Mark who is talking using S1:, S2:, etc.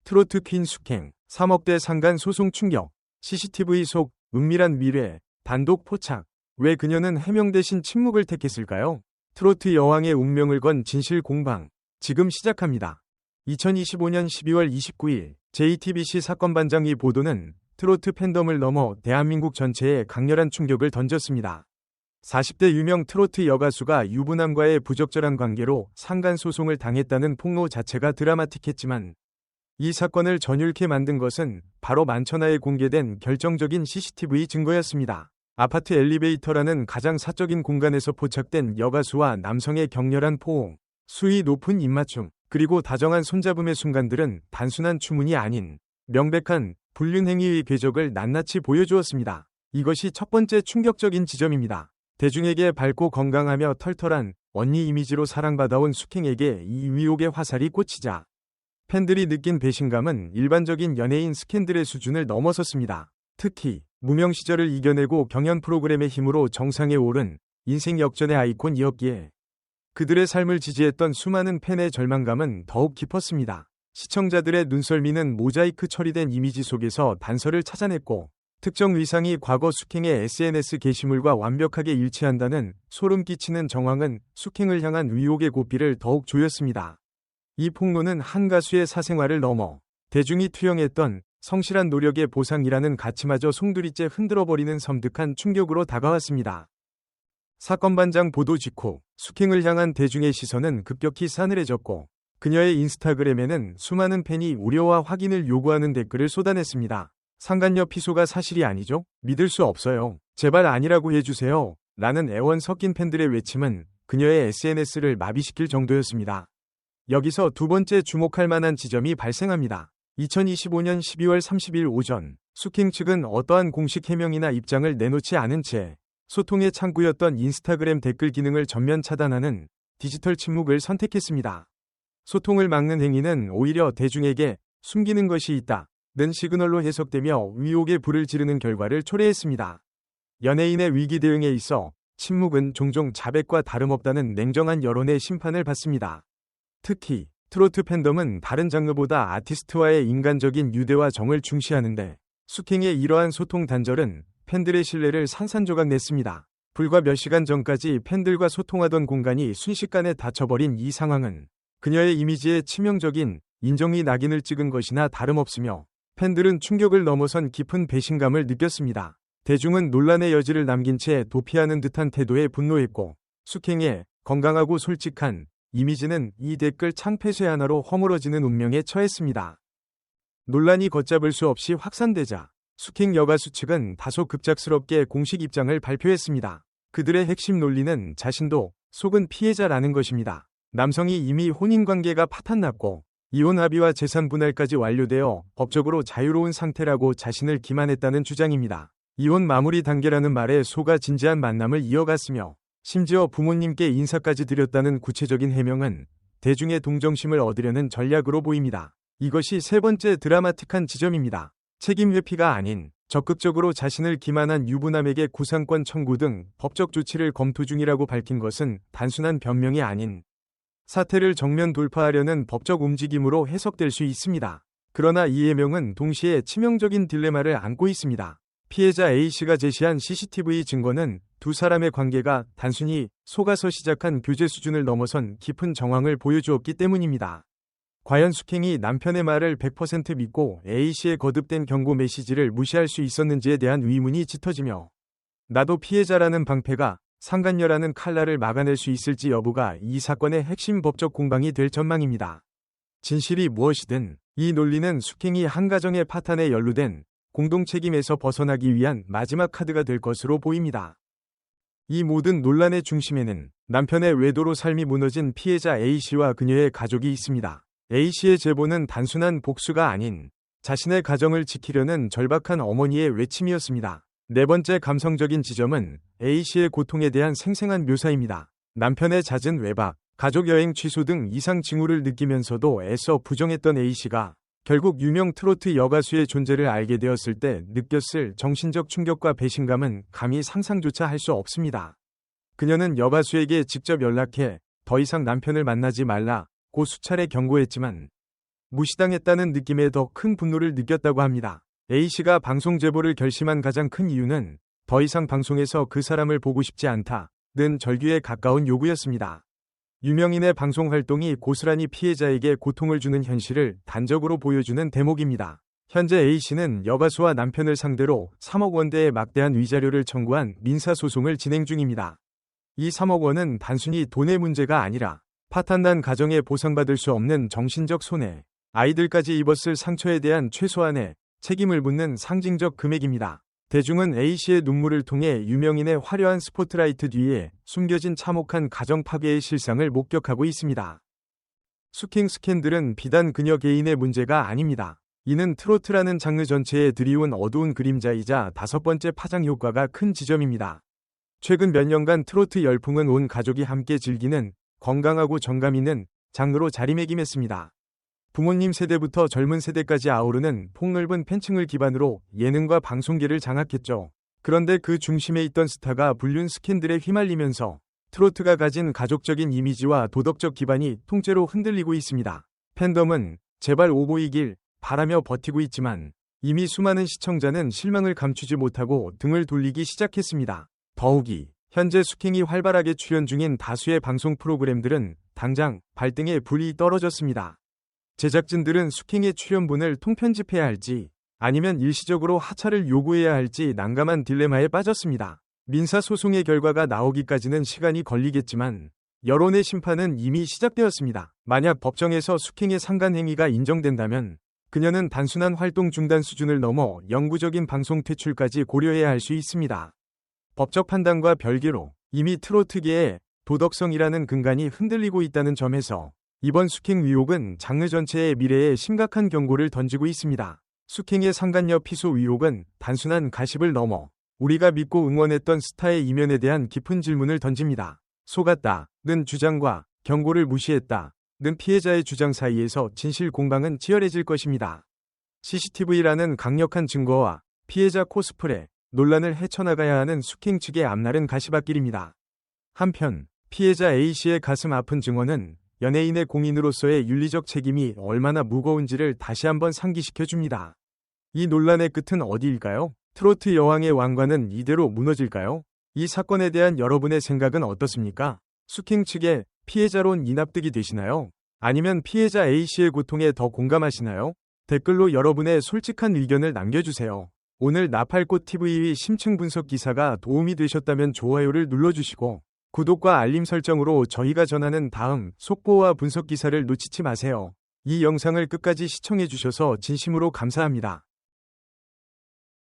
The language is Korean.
S1: 트로트 퀸 숙행, 3억대 상간 소송 충격, CCTV 속 은밀한 미래, 단독 포착. 왜 그녀는 해명 대신 침묵을 택했을까요? 트로트 여왕의 운명을 건 진실 공방. 지금 시작합니다. 2025년 12월 29일 JTBC 사건 반장. 이 보도는 트로트 팬덤을 넘어 대한민국 전체에 강렬한 충격을 던졌습니다. 40대 유명 트로트 여가수가 유부남과의 부적절한 관계로 상간소송을 당했다는 폭로 자체가 드라마틱했지만 이 사건을 전율케 만든 것은 바로 만천하에 공개된 결정적인 CCTV 증거였습니다. 아파트 엘리베이터라는 가장 사적인 공간에서 포착된 여가수와 남성의 격렬한 포옹, 수위 높은 입맞춤, 그리고 다정한 손잡음의 순간들은 단순한 추문이 아닌 명백한 불륜행위의 궤적을 낱낱이 보여주었습니다. 이것이 첫 번째 충격적인 지점입니다. 대중에게 밝고 건강하며 털털한 언니 이미지로 사랑받아온 숙행에게 이 의혹의 화살이 꽂히자 팬들이 느낀 배신감은 일반적인 연예인 스캔들의 수준을 넘어섰습니다. 특히 무명 시절을 이겨내고 경연 프로그램의 힘으로 정상에 오른 인생 역전의 아이콘이었기에 그들의 삶을 지지했던 수많은 팬의 절망감은 더욱 깊었습니다. 시청자들의 눈썰미는 모자이크 처리된 이미지 속에서 단서를 찾아냈고 특정 위상이 과거 숙행의 SNS 게시물과 완벽하게 일치한다는 소름 끼치는 정황은 숙행을 향한 의혹의 고삐를 더욱 조였습니다. 이 폭로는 한 가수의 사생활을 넘어 대중이 투영했던 성실한 노력의 보상이라는 가치마저 송두리째 흔들어버리는 섬뜩한 충격으로 다가왔습니다. 사건 반장 보도 직후 숙행을 향한 대중의 시선은 급격히 싸늘해졌고 그녀의 인스타그램에는 수많은 팬이 우려와 확인을 요구하는 댓글을 쏟아냈습니다. 상간녀 피소가 사실이 아니죠? 믿을 수 없어요. 제발 아니라고 해주세요. 라는 애원 섞인 팬들의 외침은 그녀의 SNS를 마비시킬 정도였습니다. 여기서 두 번째 주목할 만한 지점이 발생합니다. 2025년 12월 30일 오전 숙행 측은 어떠한 공식 해명이나 입장을 내놓지 않은 채 소통의 창구였던 인스타그램 댓글 기능을 전면 차단하는 디지털 침묵을 선택했습니다. 소통을 막는 행위는 오히려 대중에게 숨기는 것이 있다는 시그널로 해석되며 의혹에 불을 지르는 결과를 초래했습니다. 연예인의 위기 대응에 있어 침묵은 종종 자백과 다름없다는 냉정한 여론의 심판을 받습니다. 특히 트로트 팬덤은 다른 장르보다 아티스트와의 인간적인 유대와 정을 중시하는데 숙행의 이러한 소통 단절은 팬들의 신뢰를 산산조각 냈습니다. 불과 몇 시간 전까지 팬들과 소통하던 공간이 순식간에 닫혀버린 이 상황은 그녀의 이미지에 치명적인 인정이 낙인을 찍은 것이나 다름없으며 팬들은 충격을 넘어선 깊은 배신감을 느꼈습니다. 대중은 논란의 여지를 남긴 채 도피하는 듯한 태도에 분노했고 숙행의 건강하고 솔직한 이미지는 이 댓글 창폐쇄 하나로 허물어지는 운명에 처했습니다. 논란이 걷잡을 수 없이 확산되자 숙행 여가수 측은 다소 급작스럽게 공식 입장을 발표했습니다. 그들의 핵심 논리는 자신도 속은 피해자라는 것입니다. 남성이 이미 혼인관계가 파탄났고 이혼 합의와 재산 분할까지 완료되어 법적으로 자유로운 상태라고 자신을 기만했다는 주장입니다. 이혼 마무리 단계라는 말에 속아 진지한 만남을 이어갔으며 심지어 부모님께 인사까지 드렸다는 구체적인 해명은 대중의 동정심을 얻으려는 전략으로 보입니다. 이것이 세 번째 드라마틱한 지점입니다. 책임 회피가 아닌 적극적으로 자신을 기만한 유부남에게 구상권 청구 등 법적 조치를 검토 중이라고 밝힌 것은 단순한 변명이 아닌 사태를 정면 돌파하려는 법적 움직임으로 해석될 수 있습니다. 그러나 이 해명은 동시에 치명적인 딜레마를 안고 있습니다. 피해자 A씨가 제시한 CCTV 증거는 두 사람의 관계가 단순히 속아서 시작한 교제 수준을 넘어선 깊은 정황을 보여주었기 때문입니다. 과연 숙행이 남편의 말을 100% 믿고 A씨의 거듭된 경고 메시지를 무시할 수 있었는지에 대한 의문이 짙어지며 나도 피해자라는 방패가 상간녀라는 칼날을 막아낼 수 있을지 여부가 이 사건의 핵심 법적 공방이 될 전망입니다. 진실이 무엇이든 이 논리는 숙행이 한 가정의 파탄에 연루된 공동 책임에서 벗어나기 위한 마지막 카드가 될 것으로 보입니다. 이 모든 논란의 중심에는 남편의 외도로 삶이 무너진 피해자 A씨와 그녀의 가족이 있습니다. A씨의 제보는 단순한 복수가 아닌 자신의 가정을 지키려는 절박한 어머니의 외침이었습니다. 네 번째 감성적인 지점은 A씨의 고통에 대한 생생한 묘사입니다. 남편의 잦은 외박, 가족 여행 취소 등 이상 징후를 느끼면서도 애써 부정했던 A씨가 결국 유명 트로트 여가수의 존재를 알게 되었을 때 느꼈을 정신적 충격과 배신감은 감히 상상조차 할 수 없습니다. 그녀는 여가수에게 직접 연락해 더 이상 남편을 만나지 말라고 수차례 경고했지만 무시당했다는 느낌에 더 큰 분노를 느꼈다고 합니다. A씨가 방송 제보를 결심한 가장 큰 이유는 더 이상 방송에서 그 사람을 보고 싶지 않다는 절규에 가까운 요구였습니다. 유명인의 방송 활동이 고스란히 피해자에게 고통을 주는 현실을 단적으로 보여주는 대목입니다. 현재 A씨는 여가수와 남편을 상대로 3억 원대의 막대한 위자료를 청구한 민사소송을 진행 중입니다. 이 3억 원은 단순히 돈의 문제가 아니라 파탄난 가정에 보상받을 수 없는 정신적 손해, 아이들까지 입었을 상처에 대한 최소한의 책임을 묻는 상징적 금액입니다. 대중은 A씨의 눈물을 통해 유명인의 화려한 스포트라이트 뒤에 숨겨진 참혹한 가정 파괴의 실상을 목격하고 있습니다. 스킹 스캔들은 비단 그녀 개인의 문제가 아닙니다. 이는 트로트라는 장르 전체에 드리운 어두운 그림자이자 다섯 번째 파장 효과가 큰 지점입니다. 최근 몇 년간 트로트 열풍은 온 가족이 함께 즐기는 건강하고 정감 있는 장르로 자리매김했습니다. 부모님 세대부터 젊은 세대까지 아우르는 폭넓은 팬층을 기반으로 예능과 방송계를 장악했죠. 그런데 그 중심에 있던 스타가 불륜 스캔들에 휘말리면서 트로트가 가진 가족적인 이미지와 도덕적 기반이 통째로 흔들리고 있습니다. 팬덤은 제발 오보이길 바라며 버티고 있지만 이미 수많은 시청자는 실망을 감추지 못하고 등을 돌리기 시작했습니다. 더욱이 현재 스킹이 활발하게 출연 중인 다수의 방송 프로그램들은 당장 발등에 불이 떨어졌습니다. 제작진들은 스킹의 출연분을 통편집해야 할지 아니면 일시적으로 하차를 요구해야 할지 난감한 딜레마에 빠졌습니다. 민사소송의 결과가 나오기까지는 시간이 걸리겠지만 여론의 심판은 이미 시작되었습니다. 만약 법정에서 스킹의 상간행위가 인정된다면 그녀는 단순한 활동 중단 수준을 넘어 영구적인 방송 퇴출까지 고려해야 할 수 있습니다. 법적 판단과 별개로 이미 트로트계의 도덕성이라는 근간이 흔들리고 있다는 점에서 이번 스킹 의혹은 장르 전체의 미래에 심각한 경고를 던지고 있습니다. 스킹의 상간녀 피소 의혹은 단순한 가십을 넘어 우리가 믿고 응원했던 스타의 이면에 대한 깊은 질문을 던집니다. 속았다는 주장과 경고를 무시했다는 피해자의 주장 사이에서 진실 공방은 치열해질 것입니다. CCTV라는 강력한 증거와 피해자 코스프레 논란을 헤쳐나가야 하는 스킹 측의 앞날은 가시밭길입니다. 한편 피해자 A씨의 가슴 아픈 증언은 연예인의 공인으로서의 윤리적 책임이 얼마나 무거운지를 다시 한번 상기시켜줍니다. 이 논란의 끝은 어디일까요? 트로트 여왕의 왕관은 이대로 무너질까요? 이 사건에 대한 여러분의 생각은 어떻습니까? 스킹 측의 피해자론 이납득이 되시나요? 아니면 피해자 A씨의 고통에 더 공감하시나요? 댓글로 여러분의 솔직한 의견을 남겨주세요. 오늘 나팔꽃TV의 심층 분석 기사가 도움이 되셨다면 좋아요를 눌러주시고 구독과 알림 설정으로 저희가 전하는 다음 속보와 분석 기사를 놓치지 마세요. 이 영상을 끝까지 시청해주셔서 진심으로 감사합니다.